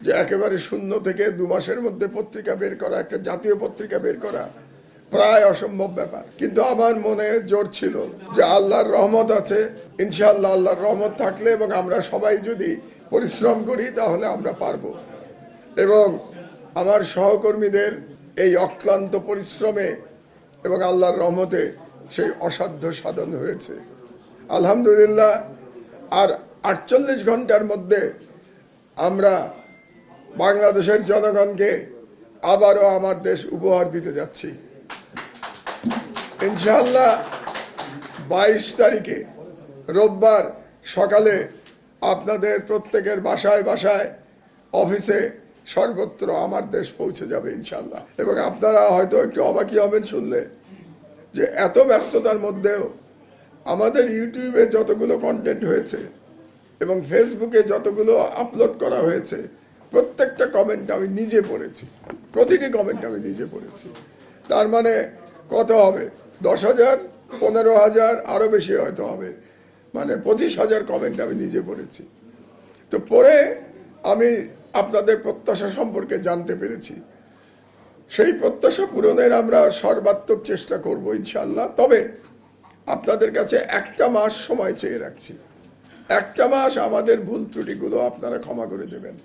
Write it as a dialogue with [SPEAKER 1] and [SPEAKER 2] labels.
[SPEAKER 1] যে একেবারে শূন্য থেকে 2 মাসের মধ্যে পত্রিকা বের করা, একটা জাতীয় পত্রিকা বের করা প্রায় অসম্ভব ব্যাপার। কিন্তু আমার মনে জোর ছিল যে আল্লাহর রহমত আছে, ইনশাআল্লাহ আল্লাহর রহমত থাকলে এবং আমরা সবাই যদি পরিশ্রম করি তাহলে আমরা পারবো। এবং আমার সহকর্মীদের এই অক্লান্ত পরিশ্রমে এবং আল্লাহর রহমতে সেই অসাধ্য সাধন হয়েছে আলহামদুলিল্লাহ। আর 48 ঘন্টার মধ্যে আমরা বাংলাদেশের জনগণকে আবারও আমার দেশ উপহার দিতে যাচ্ছি ইনশাআল্লাহ। 22 তারিখে রোববার সকালে আপনাদের প্রত্যেকের বাসায় বাসায়, অফিসে, সর্বত্র আমার দেশ পৌঁছে যাবে ইনশাআল্লাহ। এবং আপনারা হয়তো একটু অবাকই হবেন শুনলে যে এত ব্যস্ততার মধ্যেও আমাদের ইউটিউবে যতগুলো কন্টেন্ট হয়েছে এবং ফেসবুকে যতগুলো আপলোড করা হয়েছে, প্রত্যেকটা কমেন্ট আমি নিজে পড়েছি, প্রতিটি কমেন্ট আমি নিজে পড়েছি। তার মানে কত হবে? 10,000, 15,000, আরও বেশি হয়তো হবে, মানে 25,000 কমেন্ট আমি নিজে পড়েছি। তো পড়ে আমি আপনাদের প্রত্যাশা সম্পর্কে জানতে পেরেছি। সেই প্রত্যাশা পূরণের আমরা সর্বাত্মক চেষ্টা করব ইনশাআল্লাহ। তবে আপনাদের কাছে 1 মাস সময় চেয়ে রাখছি। 1 মাস আমাদের ভুল ত্রুটিগুলো আপনারা ক্ষমা করে দেবেন।